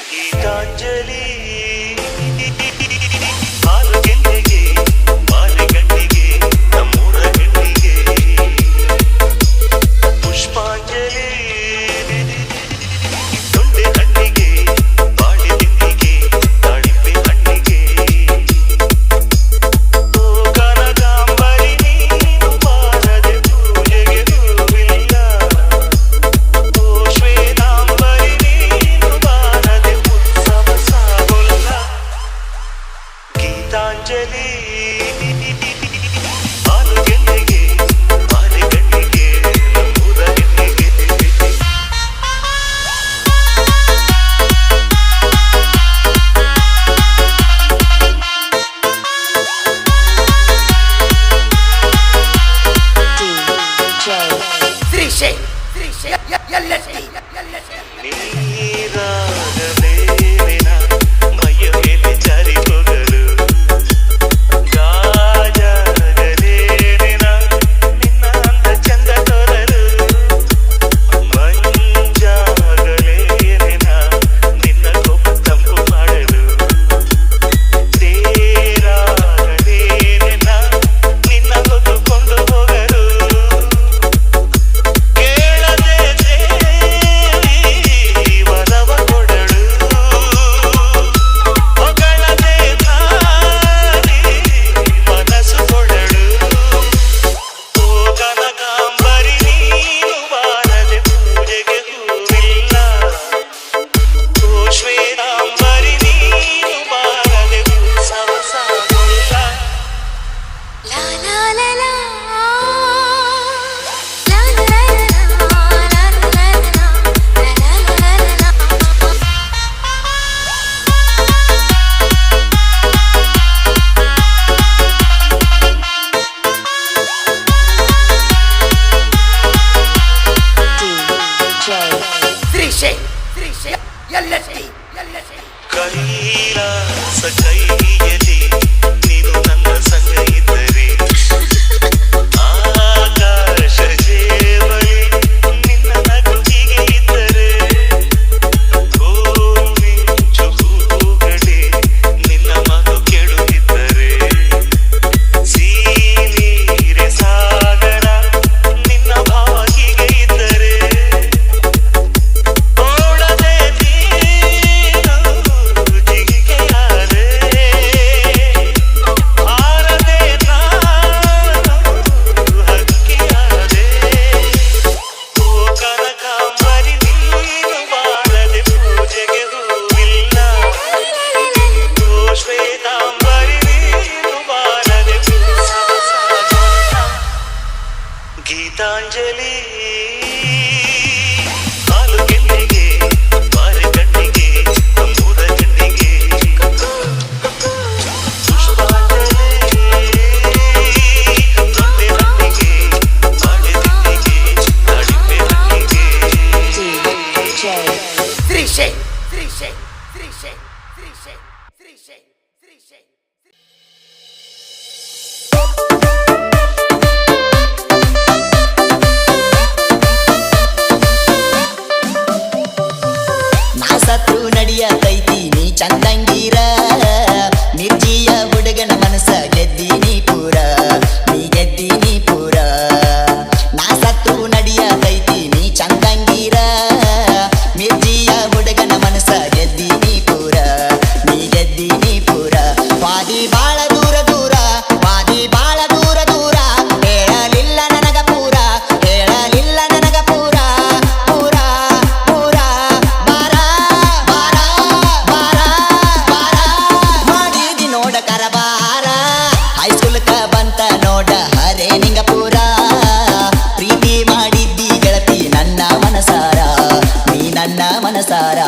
ಗೀತಾಂಜಲಿ ಹಾಲು ಗೆಂಡೆಗೆ ಬಾಲೆ ಗಂಡಿಗೆ ನಮ್ಮೂರ ಹೆಣ್ಣಿಗೆ ಪುಷ್ಪಾಂಜಲಿ ತೊಂಡೆ ಹಣ್ಣಿಗೆ ಬಾಳೆ ದಿಂಡಿಗೆ ದಾಳಿಂಬೆ ಹಣ್ಣಿಗೆ ಓ ಕನಕಾಂಬರಿ ನೀನು ಬಾರದೆ ಪೂಜೆಗೆ ಹೂವಿಲ್ಲ ಓ ಶ್ವೇತಾಂಬರಿ ನೀನು ಬಾರದೆ ಉತ್ಸವ ಸಾಗೋಲ್ಲ ಗೀತಾಂಜಲಿ ಹಾಲು ಗೆಂಡೆಗೆ ಬಾಲೆ ಗಂಡಿಗೆ ನಮ್ಮೂರ ಹೆಣ್ಣಿಗೆ ನೀರಾಗಲೇನ ಮೈಯ ಮೇಲೆ ಜಾರಿ ಹೋಗಲು ಗಾಜಾಗಲೇನ ನಿನ್ನ ಅಂದ ಚಂದ ತೋರಲು ಮಂಜಾಗಲೇನ ನಿನ್ನ ಕೋಪ ತಂಪು ಮಾಡಲು ತೇರಾಗಲೇನ ನಿನ್ನ ಹೊತ್ತುಕೊಂಡು ಹೋಗಲು ಕೇಳದೆ ದೇವಿ ವರವ ಕೊಡಳು ಹೊಗಳದೆ ತಾಯಿ ಮನಸ್ಸು ಕೊಡಳು ಓ ಕನಕಾಂಬರಿ ನೀನು ಬಾರದೆ ಪೂಜೆಗೆ ಹೂವಿಲ್ಲ ಓ ಶ್ವೇತಾಂಬರಿ ನೀನು ಬಾರದೆ ಉತ್ಸವ ಸಾಗೋಲ್ಲ La la la la Kailasa ಕೈಯಲ್ಲಿ ನೀನು ನನ್ನ ಸಂಗ ಇದ್ದರೆ ಆಕಾಶ ಜೇವಳಿ ನಿನ್ನ ನಗು ಹೀಗೆ ಇದ್ದರೆ ಮಿಂಚು ಹೂಗಳೇ ನಿನ್ನ ಮಗು ಕೆಡುತ್ತಿದ್ದರೆ ಸೀನೀರೆ ಸಾಗರ ನಿನ್ನ ಭಾವ ಹೀಗೆ ಇದ್ದರೆ ಓಡದೆ ನೀನು ಜಿಂಕೆಯಾದೆ ಹಾರದೆ ನಾನು ಹಕ್ಕಿಯಾದೆ ಓ ಕನಕಾಂಬರಿ ನೀನು ಬಾರದೆ ಪೂಜೆಗೆ ಹೂವಿಲ್ಲ ಓ ಶ್ವೇತಾಂಬರಿ ನೀನು ಬಾರದೆ ಉತ್ಸವ ಸಾಗೋಲ್ಲ ಗೀತಾಂಜಲಿ ಹಾಲು ಗೆಂಡೆಗೆ ಬಾರೆ ಗಂಡಿಗೆ ನಮ್ಮೂರ ಹೆಣ್ಣಿಗೆ ಪುಷ್ಪಾಂಜಲಿ ತೊಂಡೆ ಹಣ್ಣಿಗೆ ಬಾಳೆ ದಿಂಡಿಗೆ ದಾಳಿಂಬೆ ಹಣ್ಣಿಗೆ ನಾ ಸತ್ರು ನಡಿಯತೈತಿ ನೀ ಚಂದಂಗೀರ ನಿರ್ಜೀಯ ಹುಡುಗನ ಮನಸ್ಸ ಗೆದ್ದೀನಿ ಪೂರ ನೀ ಗೆದ್ದೀನಿ ಪೂರ ನಾ ಸತ್ರು ನಡಿಯತೈತಿ ನೀ ಚಂದಂಗೀರ ನಿರ್ಜೀಯ ಹುಡುಗನ ಮನಸ್ಸ ಗೆದ್ದೀನಿ ಪೂರ ನೀ ಗೆದ್ದೀನಿ ಪೂರ ವಾದಿ ಬಾಳ ದೂರ ದೂರ ವಾದಿ ಬಾಳ ದೂರ ದೂರ ಹೇಳಲಿಲ್ಲ ನನಗ ಪೂರ ಹೇಳಲಿಲ್ಲ ನನಗ ಪೂರ ಪೂರ ಪೂರ ಬಾರ ಬಾರ ಬಾರ ಬಾರ ಮಾಡಿದಿ ನೋಡ ಕರಬಾರ ಹೈಸ್ಕೂಲ್ಕ ಬಂತ ನೋಡ ಹರೇ ನಿಂಗ ಪೂರ ಪ್ರೀತಿ ಮಾಡಿದ್ದಿ ಗೆಳತಿ ನನ್ನ ಮನಸಾರ ನೀ ನನ್ನ ಮನಸಾರ